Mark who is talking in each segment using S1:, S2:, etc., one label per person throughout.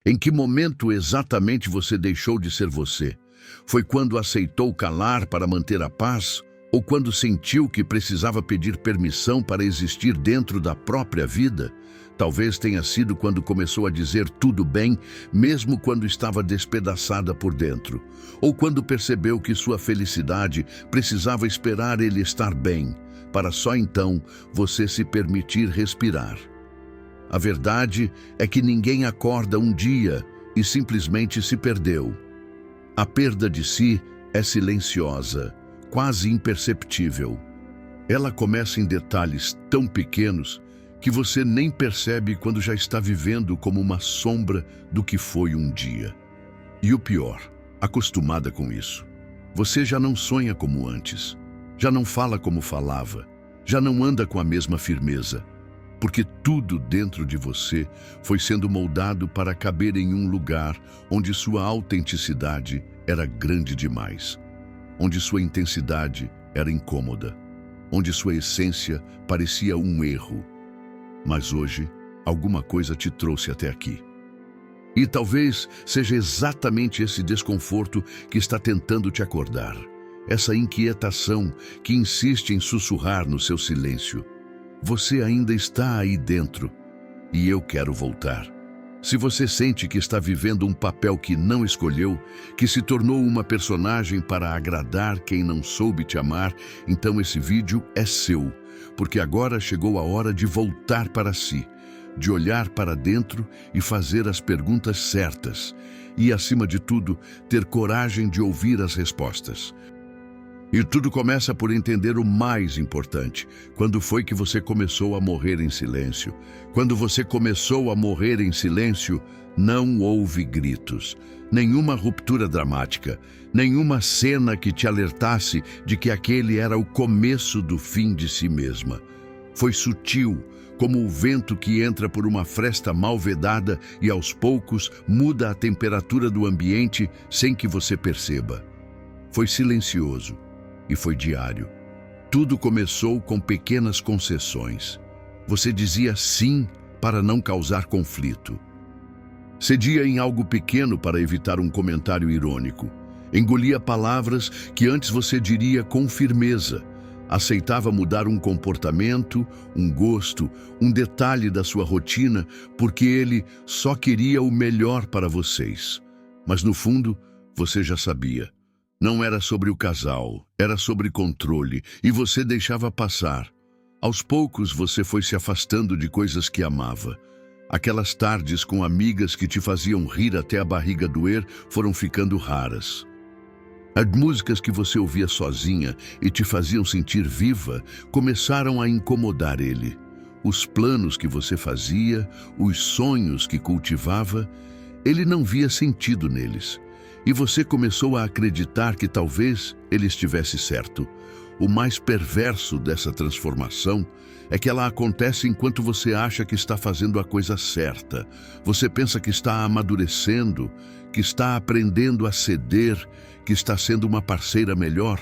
S1: Em que momento exatamente você deixou de ser você? Foi quando aceitou calar para manter a paz? Ou quando sentiu que precisava pedir permissão para existir dentro da própria vida? Talvez tenha sido quando começou a dizer tudo bem, mesmo quando estava despedaçada por dentro. Ou quando percebeu que sua felicidade precisava esperar ele estar bem, para só então você se permitir respirar. A verdade é que ninguém acorda um dia e simplesmente se perdeu. A perda de si é silenciosa, quase imperceptível. Ela começa em detalhes tão pequenos que você nem percebe quando já está vivendo como uma sombra do que foi um dia. E o pior, acostumada com isso, você já não sonha como antes, já não fala como falava, já não anda com a mesma firmeza, porque tudo dentro de você foi sendo moldado para caber em um lugar onde sua autenticidade era grande demais, onde sua intensidade era incômoda, onde sua essência parecia um erro. Mas hoje, alguma coisa te trouxe até aqui. E talvez seja exatamente esse desconforto que está tentando te acordar, essa inquietação que insiste em sussurrar no seu silêncio. Você ainda está aí dentro, e eu quero voltar. Se você sente que está vivendo um papel que não escolheu, que se tornou uma personagem para agradar quem não soube te amar, então esse vídeo é seu, porque agora chegou a hora de voltar para si, de olhar para dentro e fazer as perguntas certas, e, acima de tudo, ter coragem de ouvir as respostas. E tudo começa por entender o mais importante. Quando foi que você começou a morrer em silêncio? Quando você começou a morrer em silêncio, não houve gritos, nenhuma ruptura dramática, nenhuma cena que te alertasse de que aquele era o começo do fim de si mesma. Foi sutil, como o vento que entra por uma fresta mal vedada e aos poucos muda a temperatura do ambiente sem que você perceba. Foi silencioso. E foi diário. Tudo começou com pequenas concessões. Você dizia sim para não causar conflito. Cedia em algo pequeno para evitar um comentário irônico. Engolia palavras que antes você diria com firmeza. Aceitava mudar um comportamento, um gosto, um detalhe da sua rotina, porque ele só queria o melhor para vocês. Mas no fundo, você já sabia. Não era sobre o casal, era sobre controle, e você deixava passar. Aos poucos você foi se afastando de coisas que amava. Aquelas tardes com amigas que te faziam rir até a barriga doer foram ficando raras. As músicas que você ouvia sozinha e te faziam sentir viva começaram a incomodar ele. Os planos que você fazia, os sonhos que cultivava, ele não via sentido neles. E você começou a acreditar que talvez ele estivesse certo. O mais perverso dessa transformação é que ela acontece enquanto você acha que está fazendo a coisa certa. Você pensa que está amadurecendo, que está aprendendo a ceder, que está sendo uma parceira melhor.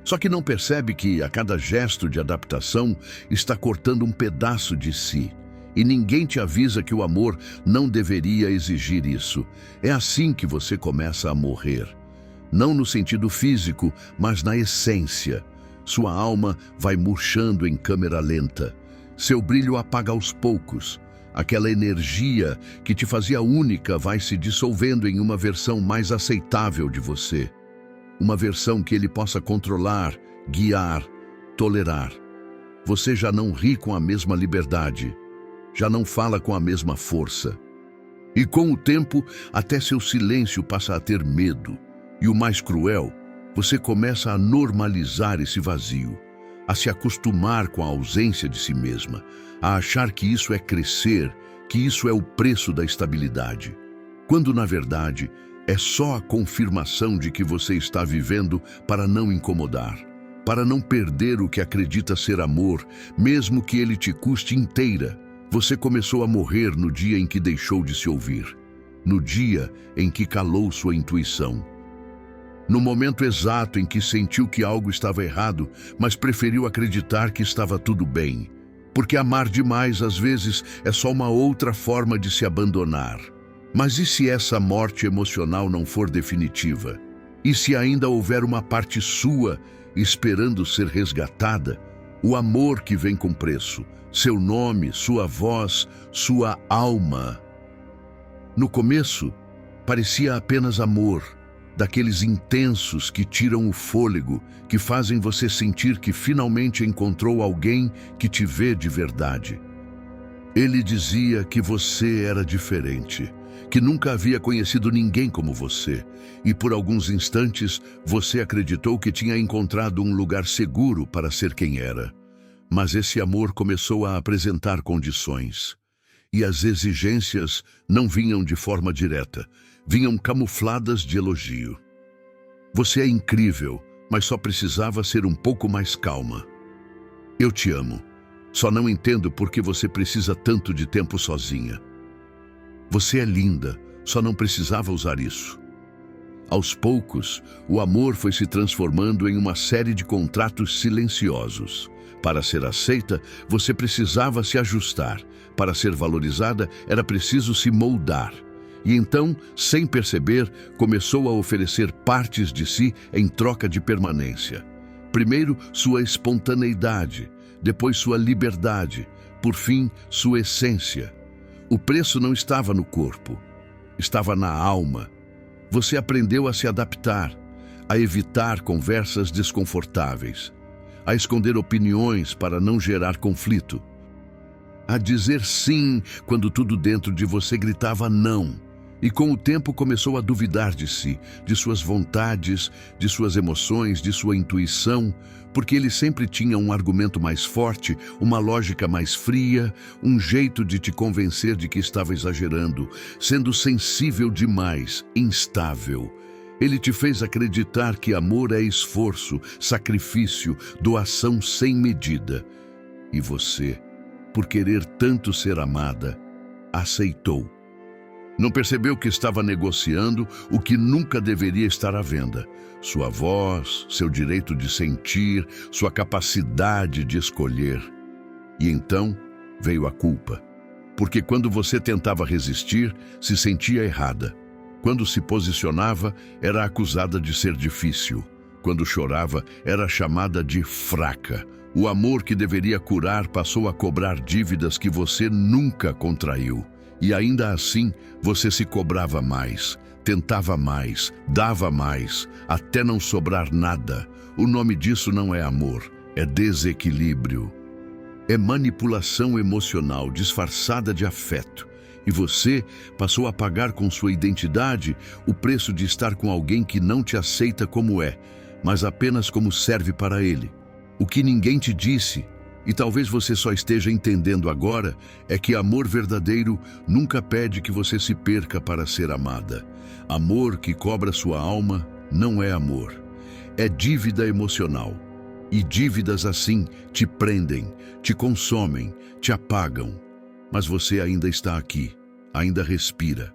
S1: Só que não percebe que a cada gesto de adaptação está cortando um pedaço de si. E ninguém te avisa que o amor não deveria exigir isso. É assim que você começa a morrer. Não no sentido físico, mas na essência. Sua alma vai murchando em câmera lenta. Seu brilho apaga aos poucos. Aquela energia que te fazia única vai se dissolvendo em uma versão mais aceitável de você. Uma versão que ele possa controlar, guiar, tolerar. Você já não ri com a mesma liberdade. Já não fala com a mesma força. E com o tempo, até seu silêncio passa a ter medo. E o mais cruel, você começa a normalizar esse vazio, a se acostumar com a ausência de si mesma, a achar que isso é crescer, que isso é o preço da estabilidade. Quando, na verdade, é só a confirmação de que você está vivendo para não incomodar, para não perder o que acredita ser amor, mesmo que ele te custe inteira. Você começou a morrer no dia em que deixou de se ouvir, no dia em que calou sua intuição. No momento exato em que sentiu que algo estava errado, mas preferiu acreditar que estava tudo bem. Porque amar demais, às vezes, é só uma outra forma de se abandonar. Mas e se essa morte emocional não for definitiva? E se ainda houver uma parte sua esperando ser resgatada? O amor que vem com preço, seu nome, sua voz, sua alma. No começo, parecia apenas amor, daqueles intensos que tiram o fôlego, que fazem você sentir que finalmente encontrou alguém que te vê de verdade. Ele dizia que você era diferente, que nunca havia conhecido ninguém como você, e por alguns instantes você acreditou que tinha encontrado um lugar seguro para ser quem era. Mas esse amor começou a apresentar condições. E as exigências não vinham de forma direta, vinham camufladas de elogio. Você é incrível, mas só precisava ser um pouco mais calma. Eu te amo, só não entendo por que você precisa tanto de tempo sozinha. Você é linda, só não precisava usar isso. Aos poucos, o amor foi se transformando em uma série de contratos silenciosos. Para ser aceita, você precisava se ajustar. Para ser valorizada, era preciso se moldar. E então, sem perceber, começou a oferecer partes de si em troca de permanência. Primeiro, sua espontaneidade, depois sua liberdade, por fim, sua essência. O preço não estava no corpo, estava na alma. Você aprendeu a se adaptar, a evitar conversas desconfortáveis, a esconder opiniões para não gerar conflito, a dizer sim quando tudo dentro de você gritava não. E com o tempo começou a duvidar de si, de suas vontades, de suas emoções, de sua intuição, porque ele sempre tinha um argumento mais forte, uma lógica mais fria, um jeito de te convencer de que estava exagerando, sendo sensível demais, instável. Ele te fez acreditar que amor é esforço, sacrifício, doação sem medida. E você, por querer tanto ser amada, aceitou. Não percebeu que estava negociando o que nunca deveria estar à venda. Sua voz, seu direito de sentir, sua capacidade de escolher. E então veio a culpa. Porque quando você tentava resistir, se sentia errada. Quando se posicionava, era acusada de ser difícil. Quando chorava, era chamada de fraca. O amor que deveria curar passou a cobrar dívidas que você nunca contraiu. E ainda assim, você se cobrava mais, tentava mais, dava mais, até não sobrar nada. O nome disso não é amor, é desequilíbrio. É manipulação emocional disfarçada de afeto. E você passou a pagar com sua identidade o preço de estar com alguém que não te aceita como é, mas apenas como serve para ele. O que ninguém te disse, e talvez você só esteja entendendo agora, é que amor verdadeiro nunca pede que você se perca para ser amada. Amor que cobra sua alma não é amor. É dívida emocional. E dívidas assim te prendem, te consomem, te apagam. Mas você ainda está aqui, ainda respira.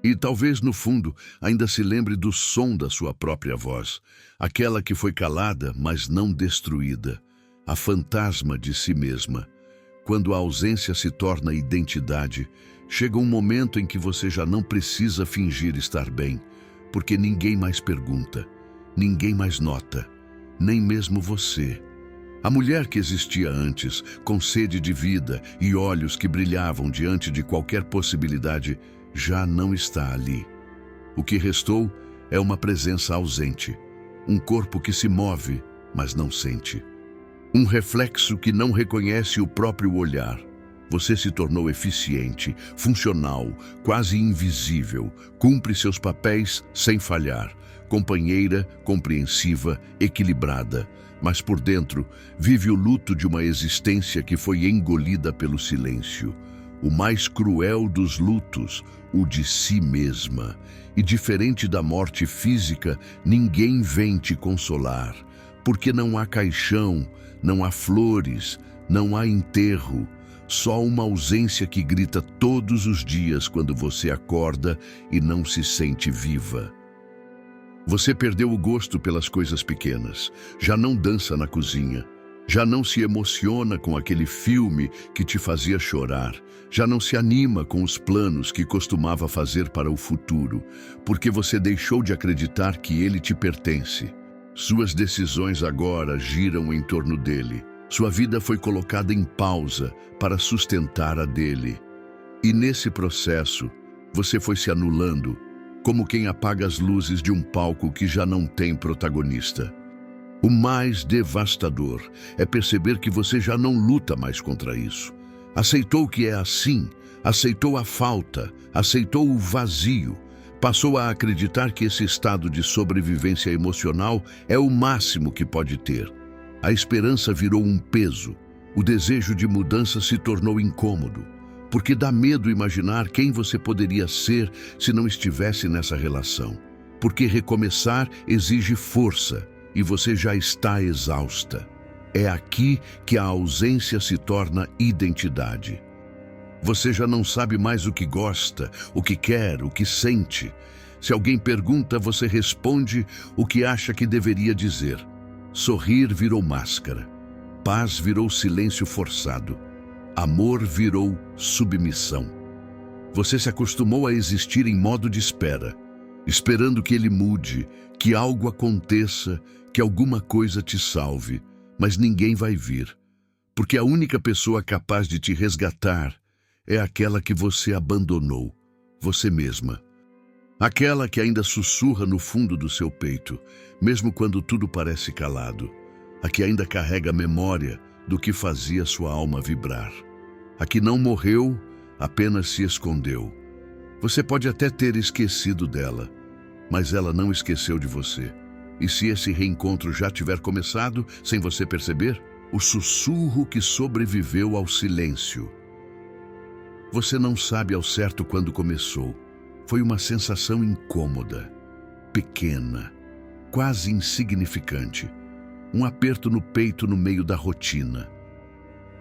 S1: E talvez no fundo ainda se lembre do som da sua própria voz, aquela que foi calada, mas não destruída. A fantasma de si mesma. Quando a ausência se torna identidade, chega um momento em que você já não precisa fingir estar bem, porque ninguém mais pergunta, ninguém mais nota, nem mesmo você. A mulher que existia antes, com sede de vida e olhos que brilhavam diante de qualquer possibilidade, já não está ali. O que restou é uma presença ausente, um corpo que se move, mas não sente. Um reflexo que não reconhece o próprio olhar. Você se tornou eficiente, funcional, quase invisível, cumpre seus papéis sem falhar, companheira, compreensiva, equilibrada, mas por dentro vive o luto de uma existência que foi engolida pelo silêncio. O mais cruel dos lutos, o de si mesma. E diferente da morte física, ninguém vem te consolar, porque não há caixão, não há flores, não há enterro, só uma ausência que grita todos os dias quando você acorda e não se sente viva. Você perdeu o gosto pelas coisas pequenas, já não dança na cozinha, Já não se emociona com aquele filme que te fazia chorar. Já não se anima com os planos que costumava fazer para o futuro, porque você deixou de acreditar que ele te pertence. Suas decisões agora giram em torno dele. Sua vida foi colocada em pausa para sustentar a dele. E nesse processo, você foi se anulando, como quem apaga as luzes de um palco que já não tem protagonista. O mais devastador é perceber que você já não luta mais contra isso. Aceitou que é assim, aceitou a falta, aceitou o vazio, passou a acreditar que esse estado de sobrevivência emocional é o máximo que pode ter. A esperança virou um peso, o desejo de mudança se tornou incômodo, porque dá medo imaginar quem você poderia ser se não estivesse nessa relação. Porque recomeçar exige força, e você já está exausta. É aqui que a ausência se torna identidade. Você já não sabe mais o que gosta, o que quer, o que sente. Se alguém pergunta, você responde o que acha que deveria dizer. Sorrir virou máscara. Paz virou silêncio forçado. Amor virou submissão. Você se acostumou a existir em modo de espera, esperando que ele mude, que algo aconteça, que alguma coisa te salve, mas ninguém vai vir, porque a única pessoa capaz de te resgatar é aquela que você abandonou, você mesma. Aquela que ainda sussurra no fundo do seu peito, mesmo quando tudo parece calado. A que ainda carrega a memória do que fazia sua alma vibrar. A que não morreu, apenas se escondeu. Você pode até ter esquecido dela, mas ela não esqueceu de você. E se esse reencontro já tiver começado, sem você perceber? O sussurro que sobreviveu ao silêncio. Você não sabe ao certo quando começou. Foi uma sensação incômoda, pequena, quase insignificante. Um aperto no peito no meio da rotina.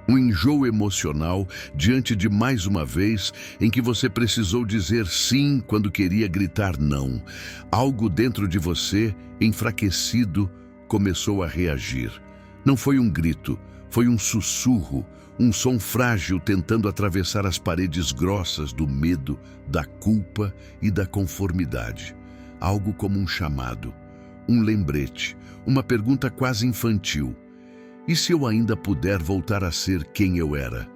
S1: Um enjoo emocional diante de mais uma vez em que você precisou dizer sim quando queria gritar não. Algo dentro de você, enfraquecido, começou a reagir. Não foi um grito, foi um sussurro, um som frágil tentando atravessar as paredes grossas do medo, da culpa e da conformidade. Algo como um chamado, um lembrete, uma pergunta quase infantil. E se eu ainda puder voltar a ser quem eu era?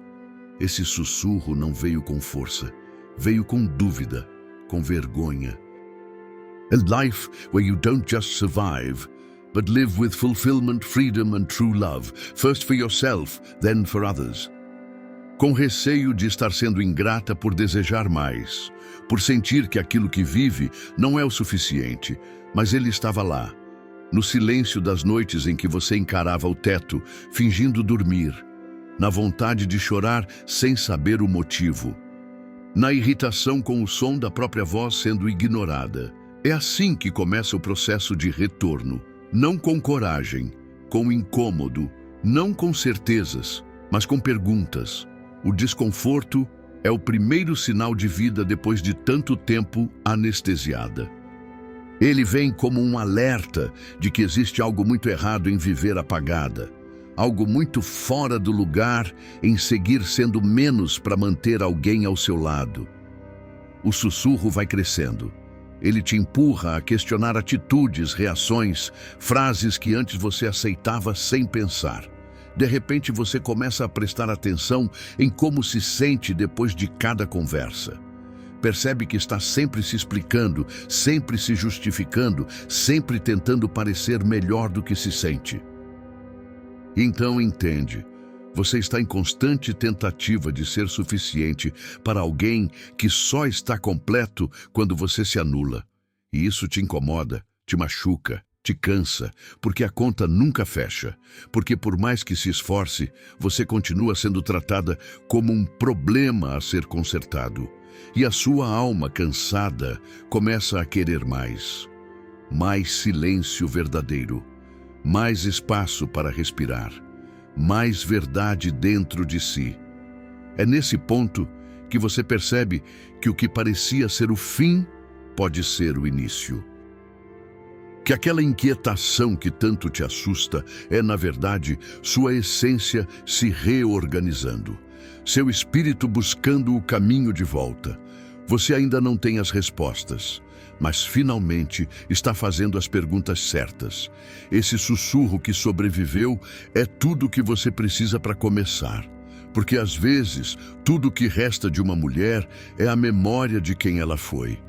S1: Esse sussurro não veio com força, veio com dúvida, com vergonha. A life where you don't just survive, but live with fulfillment, freedom and true love, first for yourself, then for others. Com receio de estar sendo ingrata por desejar mais, por sentir que aquilo que vive não é o suficiente, mas ele estava lá. No silêncio das noites em que você encarava o teto, fingindo dormir, na vontade de chorar sem saber o motivo, na irritação com o som da própria voz sendo ignorada. É assim que começa o processo de retorno, não com coragem, com incômodo, não com certezas, mas com perguntas. O desconforto é o primeiro sinal de vida depois de tanto tempo anestesiada. Ele vem como um alerta de que existe algo muito errado em viver apagada, algo muito fora do lugar em seguir sendo menos para manter alguém ao seu lado. O sussurro vai crescendo. Ele te empurra a questionar atitudes, reações, frases que antes você aceitava sem pensar. De repente você começa a prestar atenção em como se sente depois de cada conversa. Percebe que está sempre se explicando, sempre se justificando, sempre tentando parecer melhor do que se sente. Então entende, você está em constante tentativa de ser suficiente para alguém que só está completo quando você se anula. E isso te incomoda, te machuca, te cansa, porque a conta nunca fecha, porque por mais que se esforce, você continua sendo tratada como um problema a ser consertado. E a sua alma cansada começa a querer mais. Mais silêncio verdadeiro, mais espaço para respirar, mais verdade dentro de si. É nesse ponto que você percebe que o que parecia ser o fim pode ser o início. Que aquela inquietação que tanto te assusta é, na verdade, sua essência se reorganizando, seu espírito buscando o caminho de volta. Você ainda não tem as respostas, mas finalmente está fazendo as perguntas certas. Esse sussurro que sobreviveu é tudo o que você precisa para começar. Porque às vezes, tudo o que resta de uma mulher é a memória de quem ela foi.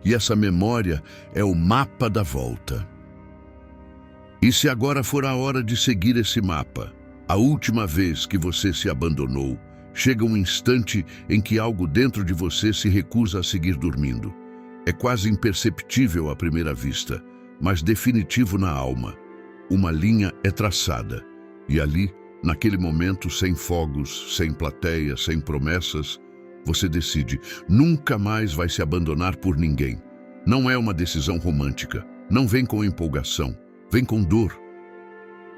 S1: E essa memória é o mapa da volta. E se agora for a hora de seguir esse mapa, a última vez que você se abandonou, chega um instante em que algo dentro de você se recusa a seguir dormindo. É quase imperceptível à primeira vista, mas definitivo na alma. Uma linha é traçada, e ali, naquele momento, sem fogos, sem plateia, sem promessas, você decide, nunca mais vai se abandonar por ninguém. Não é uma decisão romântica, não vem com empolgação, vem com dor.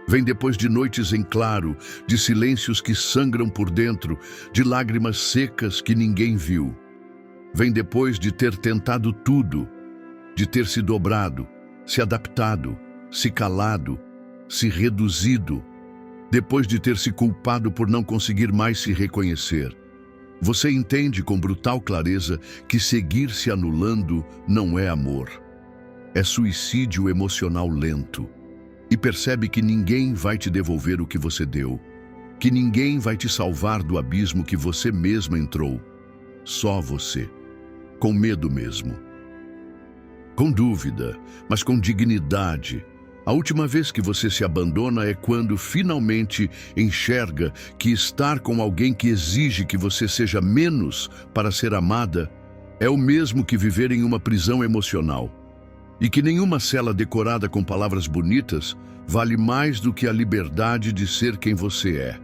S1: Vem depois de noites em claro, de silêncios que sangram por dentro, de lágrimas secas que ninguém viu. Vem depois de ter tentado tudo, de ter se dobrado, se adaptado, se calado, se reduzido, depois de ter se culpado por não conseguir mais se reconhecer. Você entende com brutal clareza que seguir se anulando não é amor. É suicídio emocional lento. E percebe que ninguém vai te devolver o que você deu, que ninguém vai te salvar do abismo que você mesmo entrou. Só você. Com medo mesmo. Com dúvida, mas com dignidade. A última vez que você se abandona é quando finalmente enxerga que estar com alguém que exige que você seja menos para ser amada é o mesmo que viver em uma prisão emocional. E que nenhuma cela decorada com palavras bonitas vale mais do que a liberdade de ser quem você é.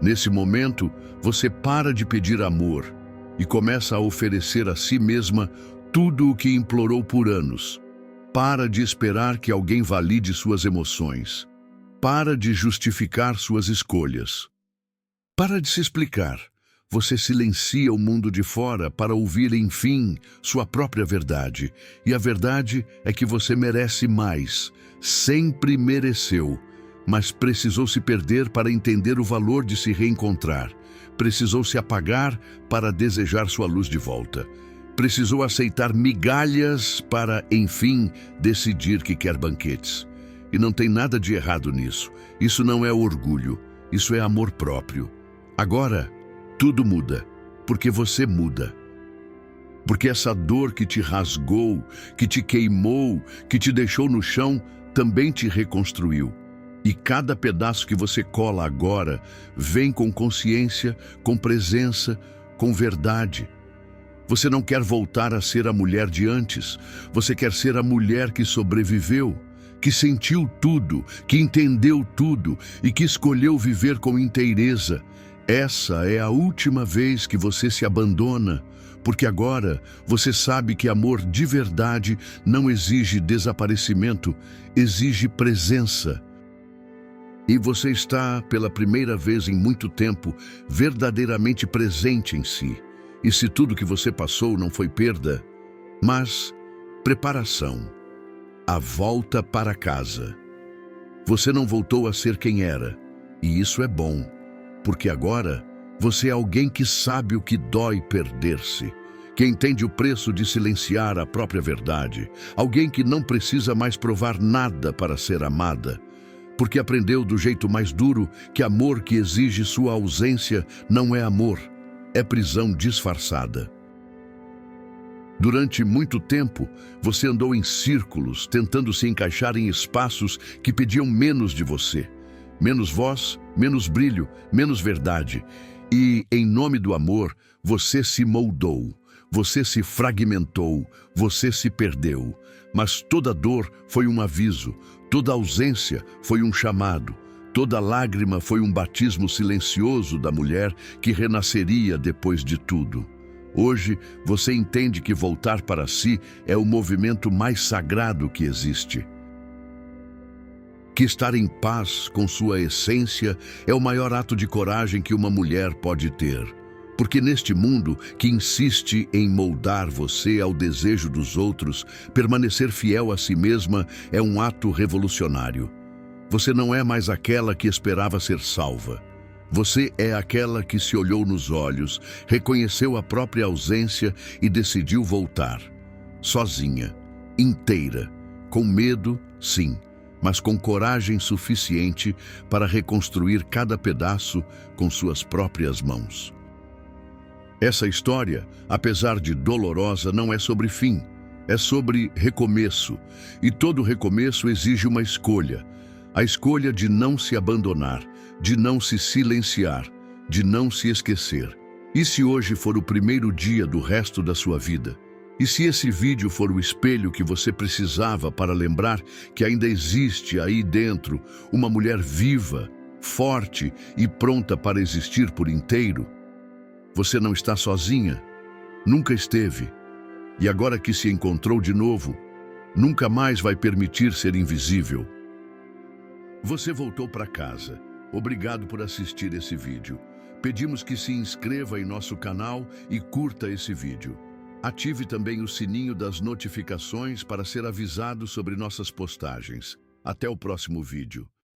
S1: Nesse momento, você para de pedir amor e começa a oferecer a si mesma tudo o que implorou por anos. Para de esperar que alguém valide suas emoções. Para de justificar suas escolhas. Para de se explicar. Você silencia o mundo de fora para ouvir, enfim, sua própria verdade. E a verdade é que você merece mais. Sempre mereceu. Mas precisou se perder para entender o valor de se reencontrar. Precisou se apagar para desejar sua luz de volta. Precisou aceitar migalhas para, enfim, decidir que quer banquetes. E não tem nada de errado nisso. Isso não é orgulho. Isso é amor próprio. Agora, tudo muda, porque você muda. Porque essa dor que te rasgou, que te queimou, que te deixou no chão, também te reconstruiu. E cada pedaço que você cola agora vem com consciência, com presença, com verdade. Você não quer voltar a ser a mulher de antes. Você quer ser a mulher que sobreviveu, que sentiu tudo, que entendeu tudo e que escolheu viver com inteireza. Essa é a última vez que você se abandona, porque agora você sabe que amor de verdade não exige desaparecimento, exige presença. E você está, pela primeira vez em muito tempo, verdadeiramente presente em si. E se tudo que você passou não foi perda, mas preparação, a volta para casa. Você não voltou a ser quem era, e isso é bom. Porque agora você é alguém que sabe o que dói perder-se, que entende o preço de silenciar a própria verdade, alguém que não precisa mais provar nada para ser amada, porque aprendeu do jeito mais duro que amor que exige sua ausência não é amor, é prisão disfarçada. Durante muito tempo, você andou em círculos, tentando se encaixar em espaços que pediam menos de você. Menos voz, menos brilho, menos verdade. E, em nome do amor, você se moldou, você se fragmentou, você se perdeu. Mas toda dor foi um aviso, toda ausência foi um chamado, toda lágrima foi um batismo silencioso da mulher que renasceria depois de tudo. Hoje, você entende que voltar para si é o movimento mais sagrado que existe. Que estar em paz com sua essência é o maior ato de coragem que uma mulher pode ter. Porque neste mundo que insiste em moldar você ao desejo dos outros, permanecer fiel a si mesma é um ato revolucionário. Você não é mais aquela que esperava ser salva. Você é aquela que se olhou nos olhos, reconheceu a própria ausência e decidiu voltar. Sozinha, inteira, com medo, sim, mas com coragem suficiente para reconstruir cada pedaço com suas próprias mãos. Essa história, apesar de dolorosa, não é sobre fim, é sobre recomeço. E todo recomeço exige uma escolha. A escolha de não se abandonar, de não se silenciar, de não se esquecer. E se hoje for o primeiro dia do resto da sua vida? E se esse vídeo for o espelho que você precisava para lembrar que ainda existe aí dentro uma mulher viva, forte e pronta para existir por inteiro? Você não está sozinha, nunca esteve. E agora que se encontrou de novo, nunca mais vai permitir ser invisível. Você voltou para casa. Obrigado por assistir esse vídeo. Pedimos que se inscreva em nosso canal e curta esse vídeo. Ative também o sininho das notificações para ser avisado sobre nossas postagens. Até o próximo vídeo.